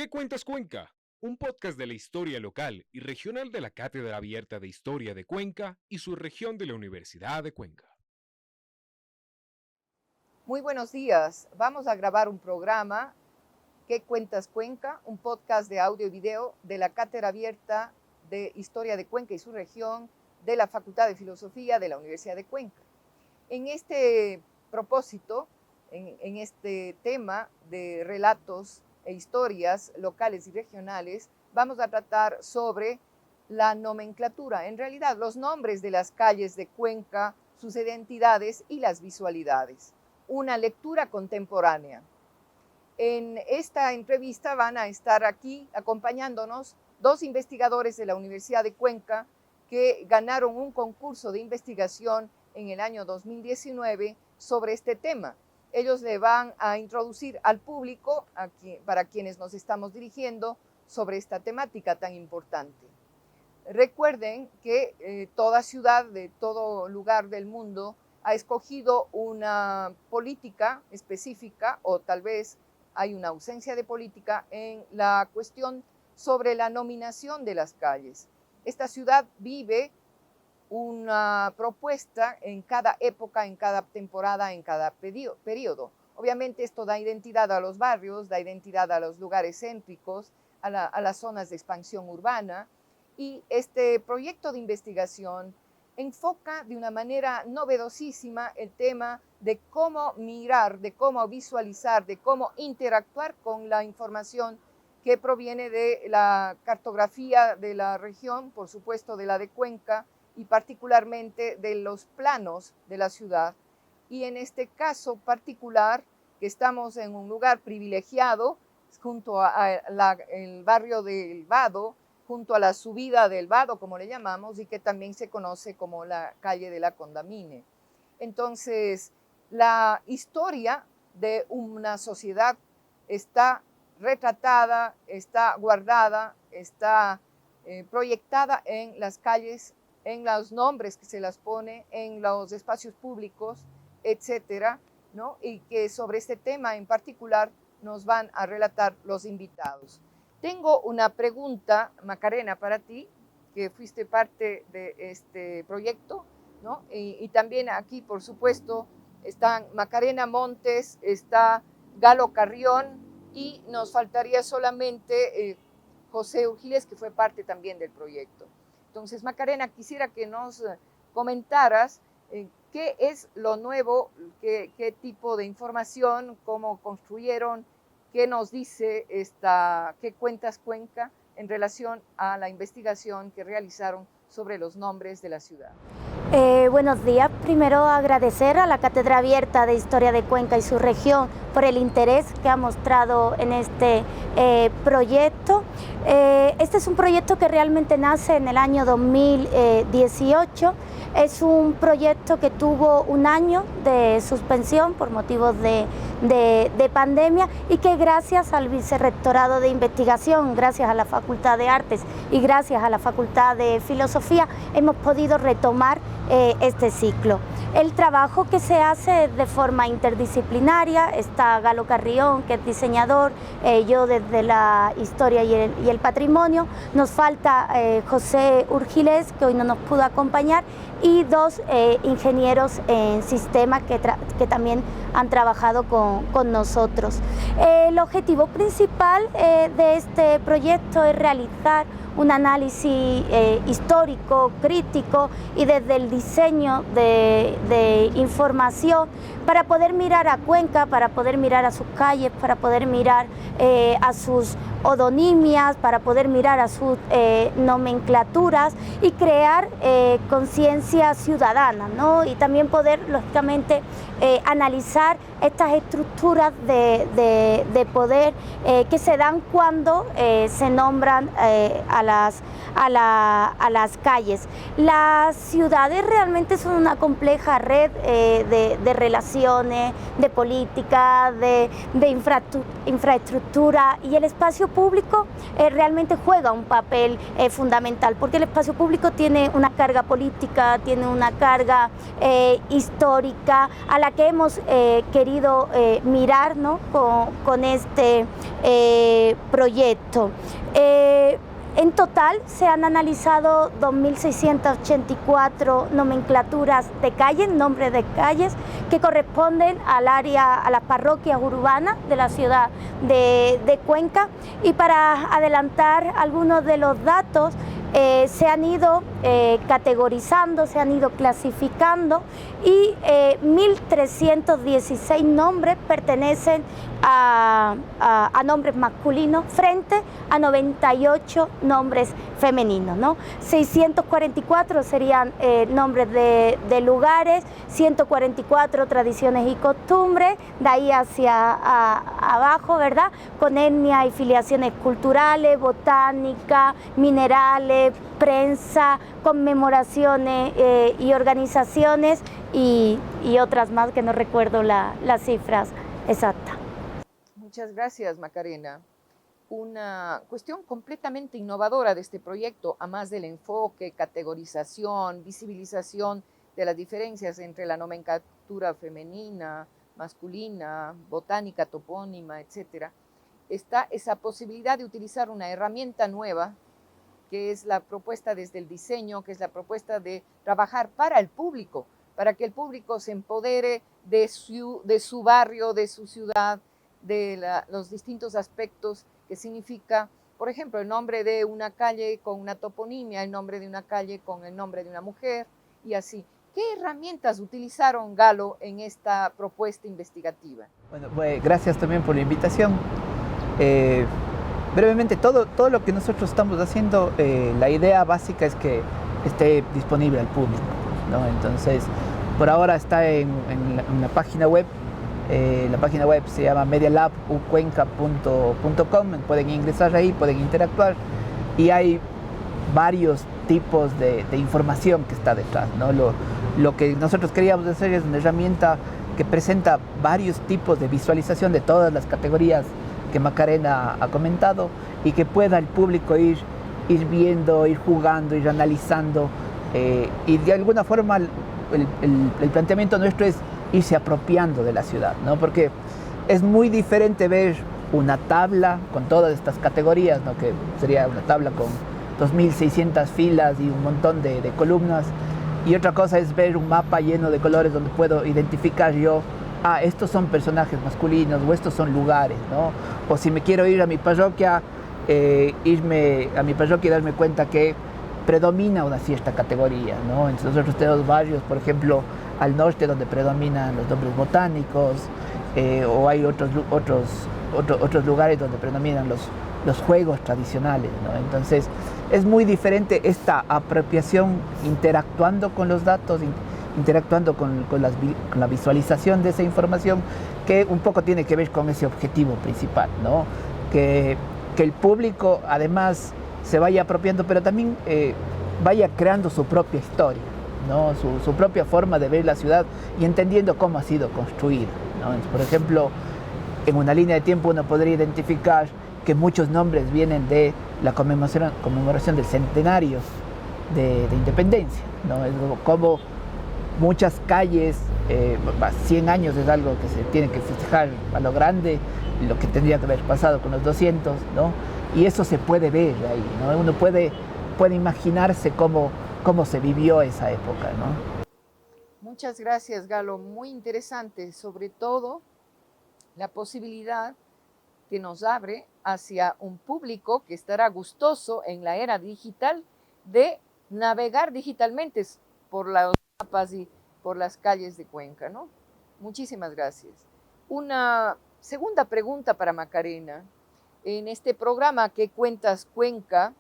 ¿Qué cuentas Cuenca? Un podcast de la historia local y regional de la Cátedra Abierta de Historia de Cuenca y su región de la Universidad de Cuenca. Muy buenos días. Vamos a grabar un programa, ¿Qué cuentas Cuenca? Un podcast de audio y video de la Cátedra Abierta de Historia de Cuenca y su región de la Facultad de Filosofía de la Universidad de Cuenca. En este propósito, en este tema de relatos e historias locales y regionales, vamos a tratar sobre la nomenclatura, en realidad los nombres de las calles de Cuenca, sus identidades y las visualidades. Una lectura contemporánea. En esta entrevista van a estar aquí acompañándonos dos investigadores de la Universidad de Cuenca que ganaron un concurso de investigación en el año 2019 sobre este tema. Ellos le van a introducir al público, para quienes nos estamos dirigiendo, sobre esta temática tan importante. Recuerden que toda ciudad de todo lugar del mundo ha escogido una política específica, o tal vez hay una ausencia de política en la cuestión sobre la nominación de las calles. Esta ciudad vive una propuesta en cada época, en cada temporada, en cada periodo. Obviamente esto da identidad a los barrios, da identidad a los lugares céntricos, a las zonas de expansión urbana, y este proyecto de investigación enfoca de una manera novedosísima el tema de cómo mirar, de cómo visualizar, de cómo interactuar con la información que proviene de la cartografía de la región, por supuesto de la de Cuenca, y particularmente de los planos de la ciudad. Y en este caso particular, que estamos en un lugar privilegiado, junto al barrio del Vado, junto a la subida del Vado, como le llamamos, y que también se conoce como la calle de la Condamine. Entonces, la historia de una sociedad está retratada, está guardada, está proyectada en las calles, en los nombres que se las pone, en los espacios públicos, etcétera, ¿no? Y que sobre este tema en particular nos van a relatar los invitados. Tengo una pregunta, Macarena, para ti, que fuiste parte de este proyecto, ¿no? Y también aquí, por supuesto, están Macarena Montes, está Galo Carrión, y nos faltaría solamente José Urgiles, que fue parte también del proyecto. Entonces, Macarena, quisiera que nos comentaras qué es lo nuevo, qué tipo de información, cómo construyeron, qué nos dice qué cuentas Cuenca en relación a la investigación que realizaron sobre los nombres de la ciudad. Buenos días. Primero agradecer a la Cátedra Abierta de Historia de Cuenca y su región por el interés que ha mostrado en este proyecto. Este es un proyecto que realmente nace en el año 2018. Es un proyecto que tuvo un año de suspensión por motivos de pandemia, y que gracias al Vicerrectorado de Investigación, gracias a la Facultad de Artes y gracias a la Facultad de Filosofía hemos podido retomar este ciclo. El trabajo que se hace es de forma interdisciplinaria. Está Galo Carrión, que es diseñador, yo desde la historia y el patrimonio. Nos falta José Urgiles, que hoy no nos pudo acompañar, y dos ingenieros en sistemas que también han trabajado con nosotros. El objetivo principal de este proyecto es realizar un análisis histórico, crítico, y desde el diseño de información para poder mirar a Cuenca, para poder mirar a sus calles, para poder mirar a sus odonimias, para poder mirar a sus nomenclaturas y crear conciencia ciudadana, ¿no? Y también poder, lógicamente, analizar estas estructuras de poder que se dan cuando se nombran a las calles. Las ciudades realmente son una compleja red de relaciones, de política, de infraestructura, y el espacio público realmente juega un papel fundamental, porque el espacio público tiene una carga política, tiene una carga histórica a la que hemos querido mirar, ¿no? con este proyecto. En total se han analizado 2.684 nomenclaturas de calles, nombres de calles que corresponden al área, a las parroquias urbanas de la ciudad de Cuenca. Y para adelantar algunos de los datos, se han ido categorizando, se han ido clasificando, y 1.316 nombres pertenecen a nombres masculinos frente a 98 nombres femeninos, ¿no? 644 serían nombres de lugares, 144 tradiciones y costumbres, de ahí hacia abajo, ¿verdad? Con etnia y filiaciones culturales, botánica, minerales, prensa, conmemoraciones y organizaciones, y otras más que no recuerdo las cifras exactas. Muchas gracias, Macarena. Una cuestión completamente innovadora de este proyecto, a más del enfoque, categorización, visibilización de las diferencias entre la nomenclatura femenina, masculina, botánica, topónima, etc., está esa posibilidad de utilizar una herramienta nueva, que es la propuesta desde el diseño, que es la propuesta de trabajar para el público, para que el público se empodere de su barrio, de su ciudad, de los distintos aspectos que significa, por ejemplo, el nombre de una calle con una toponimia, el nombre de una calle con el nombre de una mujer, y así. ¿Qué herramientas utilizaron, Galo, en esta propuesta investigativa? Bueno, pues, gracias también por la invitación. Brevemente, todo lo que nosotros estamos haciendo, la idea básica es que esté disponible al público, ¿no? Entonces, por ahora está en la página web. La página web se llama medialabucuenca.com. Pueden ingresar ahí, pueden interactuar, y hay varios tipos de información que está detrás, ¿no? Lo que nosotros queríamos hacer es una herramienta que presenta varios tipos de visualización de todas las categorías que Macarena ha comentado, y que pueda el público ir viendo, ir jugando, ir analizando, y de alguna forma el planteamiento nuestro es irse apropiando de la ciudad, ¿no? Porque es muy diferente ver una tabla con todas estas categorías, ¿no? Que sería una tabla con 2.600 filas y un montón de columnas, y otra cosa es ver un mapa lleno de colores donde puedo identificar yo, estos son personajes masculinos, o estos son lugares, ¿no? O si me quiero ir a mi parroquia, irme a mi parroquia y darme cuenta que predomina una cierta categoría, ¿no? Entonces nosotros tenemos barrios, por ejemplo, al norte, donde predominan los nombres botánicos, o hay otros lugares donde predominan los juegos tradicionales, ¿no? Entonces es muy diferente esta apropiación, interactuando con los datos, interactuando con la visualización de esa información, que un poco tiene que ver con ese objetivo principal, ¿no? Que el público además se vaya apropiando, pero también vaya creando su propia historia, ¿no? Su propia forma de ver la ciudad, y entendiendo cómo ha sido construida, ¿no? Por ejemplo, en una línea de tiempo uno podría identificar que muchos nombres vienen de la conmemoración del centenario de independencia, ¿no? Es como muchas calles, 100 años es algo que se tiene que festejar a lo grande, lo que tendría que haber pasado con los 200, ¿no? Y eso se puede ver ahí, ¿no? Uno puede imaginarse cómo se vivió esa época, ¿no? Muchas gracias, Galo. Muy interesante, sobre todo la posibilidad que nos abre hacia un público que estará gustoso en la era digital de navegar digitalmente por los mapas y por las calles de Cuenca, ¿no? Muchísimas gracias. Una segunda pregunta para Macarena. En este programa ¿Qué cuentas Cuenca?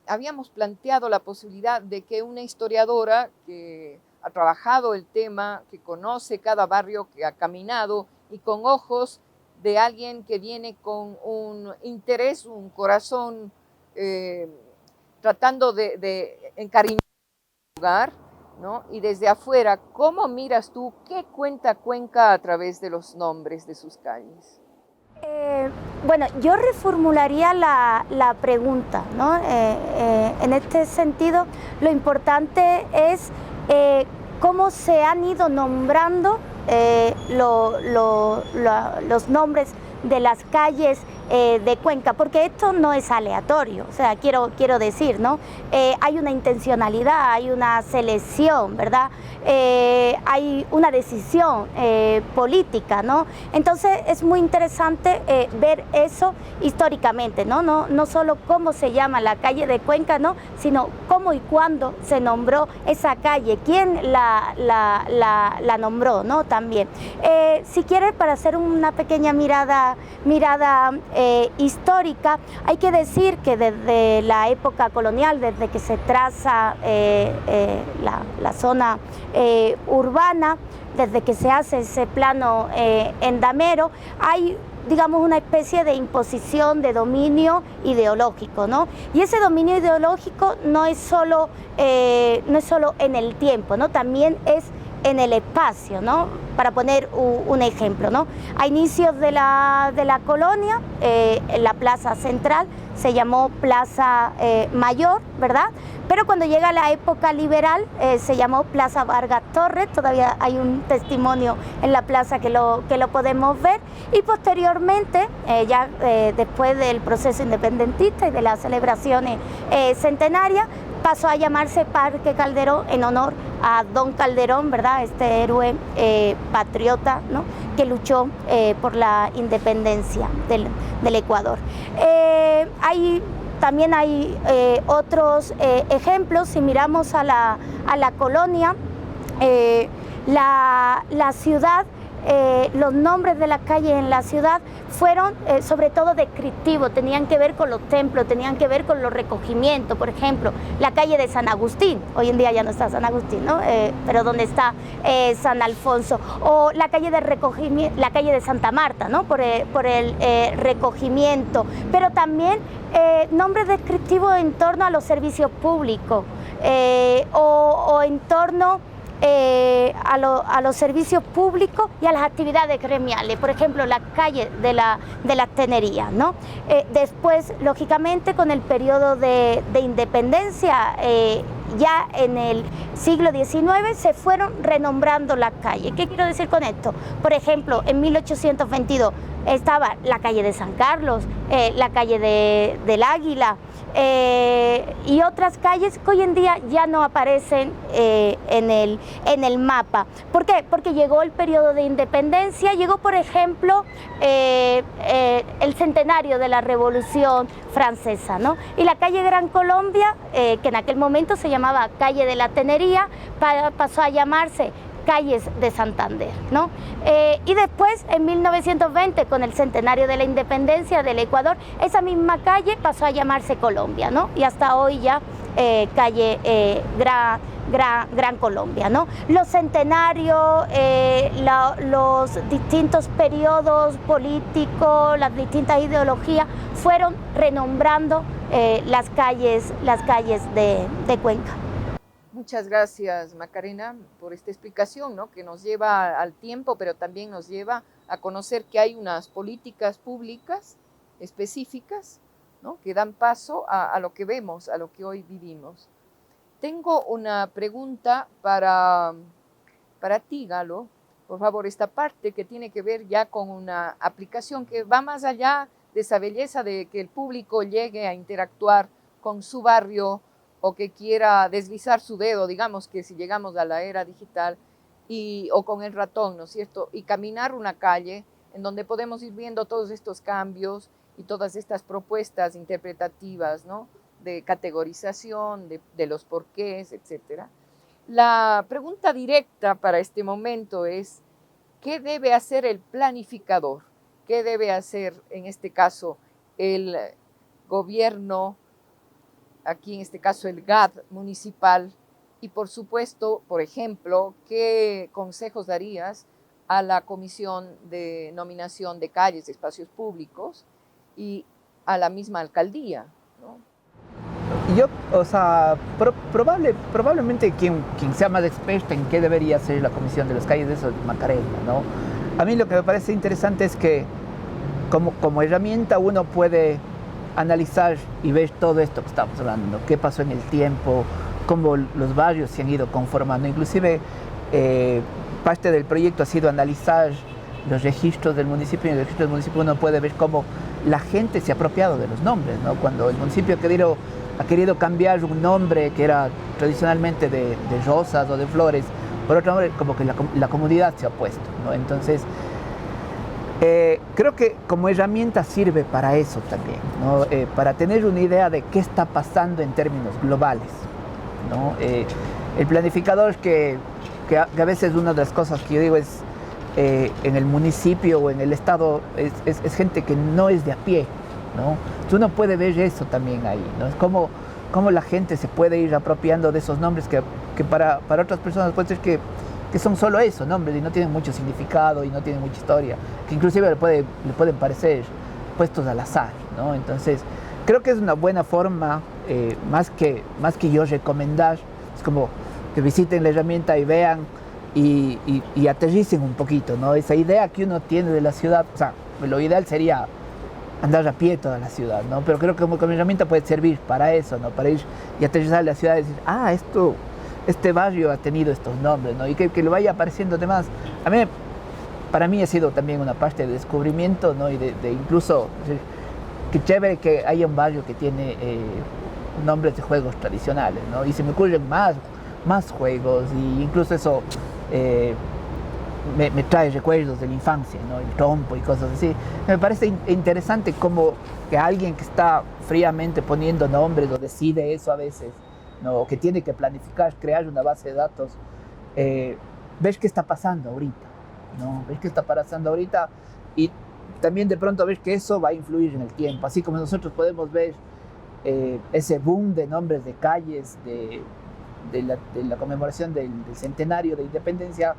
Habíamos planteado la posibilidad de que una historiadora que ha trabajado el tema, que conoce cada barrio, que ha caminado, y con ojos de alguien que viene con un interés, un corazón, tratando de encariñar el lugar, ¿no? Y desde afuera, ¿cómo miras tú qué cuenta Cuenca a través de los nombres de sus calles? Bueno, yo reformularía la pregunta, ¿no? En este sentido, lo importante es cómo se han ido nombrando los nombres de las calles de Cuenca, porque esto no es aleatorio, o sea, quiero decir, ¿no? Hay una intencionalidad, hay una selección, ¿verdad? Hay una decisión política, ¿no? Entonces es muy interesante ver eso históricamente, ¿no? No solo cómo se llama la calle de Cuenca, ¿no? Sino cómo y cuándo se nombró esa calle, quién la nombró, ¿no? También. Si quieres, para hacer una pequeña mirada histórica, hay que decir que desde la época colonial, desde que se traza la zona urbana, desde que se hace ese plano endamero, hay, digamos, una especie de imposición de dominio ideológico, ¿no? Y ese dominio ideológico no es solo en el tiempo, ¿no? También es en el espacio, ¿no? Para poner un ejemplo, ¿no? A inicios de la colonia, en la plaza central se llamó Plaza Mayor, ¿verdad? Pero cuando llega la época liberal se llamó Plaza Vargas Torres, todavía hay un testimonio en la plaza que lo podemos ver, y posteriormente, después del proceso independentista y de las celebraciones centenarias, pasó a llamarse Parque Calderón en honor a Don Calderón, ¿verdad? Este héroe patriota, ¿no? Que luchó por la independencia del Ecuador. También hay otros ejemplos. Si miramos a la colonia, la ciudad, los nombres de las calles en la ciudad fueron sobre todo descriptivos, tenían que ver con los templos, tenían que ver con los recogimientos. Por ejemplo, la calle de San Agustín, hoy en día ya no está San Agustín, ¿no? Pero donde está San Alfonso, o la calle de recogimiento, la calle de Santa Marta, ¿no? Por el recogimiento, pero también nombres descriptivos en torno a los servicios públicos o en torno a los servicios públicos y a las actividades gremiales, por ejemplo, la calle de las tenerías, ¿no? Después, lógicamente, con el periodo de independencia, ya en el siglo XIX se fueron renombrando las calles. ¿Qué quiero decir con esto? Por ejemplo, en 1822 estaba la calle de San Carlos, la calle del Águila, y otras calles que hoy en día ya no aparecen en el mapa. ¿Por qué? Porque llegó el periodo de independencia, llegó, por ejemplo, el centenario de la Revolución Francesa, ¿no? Y la calle Gran Colombia, que en aquel momento se llamaba calle de la Tenería, pasó a llamarse calles de Santander, ¿no? Y después, en 1920, con el centenario de la independencia del Ecuador, esa misma calle pasó a llamarse Colombia, ¿no? Y hasta hoy ya calle Gran Colombia, ¿no? Los centenarios, los distintos periodos políticos, las distintas ideologías fueron renombrando las calles de Cuenca. Muchas gracias, Macarena, por esta explicación, ¿no? Que nos lleva al tiempo, pero también nos lleva a conocer que hay unas políticas públicas específicas, ¿no? Que dan paso a lo que vemos, a lo que hoy vivimos. Tengo una pregunta para ti, Galo. Por favor, esta parte que tiene que ver ya con una aplicación que va más allá de esa belleza de que el público llegue a interactuar con su barrio o que quiera deslizar su dedo, digamos que si llegamos a la era digital, o con el ratón, ¿no es cierto? Y caminar una calle en donde podemos ir viendo todos estos cambios y todas estas propuestas interpretativas, ¿no? De categorización, de los porqués, etc. La pregunta directa para este momento es, ¿qué debe hacer el planificador? ¿Qué debe hacer, en este caso, el gobierno, aquí en este caso el GAD municipal? Y por supuesto, por ejemplo, ¿qué consejos darías a la Comisión de Nominación de Calles, Espacios Públicos y a la misma alcaldía, ¿no? yo, o sea, probablemente quien sea más experto en qué debería ser la Comisión de las Calles, eso es Macarena, ¿no? A mí lo que me parece interesante es que como herramienta uno puede analizar y ver todo esto que estamos hablando, ¿no? Qué pasó en el tiempo, cómo los barrios se han ido conformando. Inclusive parte del proyecto ha sido analizar los registros del municipio, y en el registro del municipio uno puede ver cómo la gente se ha apropiado de los nombres, ¿no? Cuando el municipio ha querido cambiar un nombre que era tradicionalmente de rosas o de flores por otro nombre, como que la comunidad se ha opuesto, ¿no? Entonces, creo que como herramienta sirve para eso también, ¿no? Para tener una idea de qué está pasando en términos globales, ¿no? El planificador que a veces una de las cosas que yo digo es en el municipio o en el estado es gente que no es de a pie, ¿no? Entonces uno puede ver eso también ahí, ¿no? Es como la gente se puede ir apropiando de esos nombres que para otras personas puede ser que son solo eso, nombres, y no tienen mucho significado y no tienen mucha historia, que inclusive le pueden parecer puestos al azar, ¿no? Entonces creo que es una buena forma, más que yo recomendar, es como que visiten la herramienta y vean y aterricen un poquito, ¿no? Esa idea que uno tiene de la ciudad, o sea, lo ideal sería andar a pie toda la ciudad, ¿no? Pero creo que como herramienta puede servir para eso, ¿no? Para ir y aterrizar la ciudad y decir, este barrio ha tenido estos nombres, ¿no? Y que lo vaya apareciendo además. Para mí ha sido también una parte de descubrimiento, ¿no? Y de incluso, qué chévere que haya un barrio que tiene nombres de juegos tradicionales, ¿no? Y se me ocurren más juegos, y incluso eso me trae recuerdos de la infancia, ¿no? El trompo y cosas así. Me parece interesante como que alguien que está fríamente poniendo nombres o decide eso a veces, ¿no? O que tiene que planificar, crear una base de datos, ves qué está pasando ahorita, ¿no? Ves qué está pasando ahorita, y también de pronto ves que eso va a influir en el tiempo, así como nosotros podemos ver ese boom de nombres de calles de la conmemoración del centenario de independencia,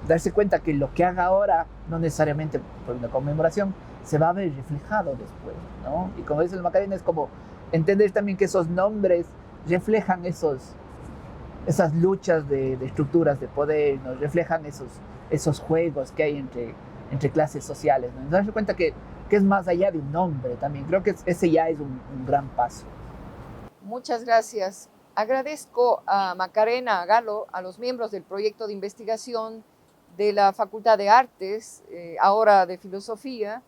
darse cuenta que lo que haga ahora, no necesariamente por una conmemoración, se va a ver reflejado después, ¿no? Y como dice el Macarena, es como entender también que esos nombres reflejan esas luchas de estructuras de poder, ¿no? Reflejan esos juegos que hay entre clases sociales, ¿no? Darse cuenta que es más allá de un nombre también. Creo que ese ya es un gran paso. Muchas gracias. Agradezco a Macarena, a Galo, a los miembros del proyecto de investigación de la Facultad de Artes, ahora de Filosofía,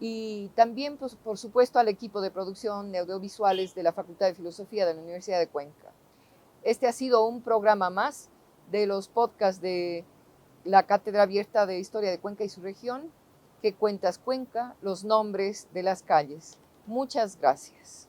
y también, pues, por supuesto, al equipo de producción de audiovisuales de la Facultad de Filosofía de la Universidad de Cuenca. Este ha sido un programa más de los podcasts de la Cátedra Abierta de Historia de Cuenca y su región, ¿Qué cuentas Cuenca? Los nombres de las calles. Muchas gracias.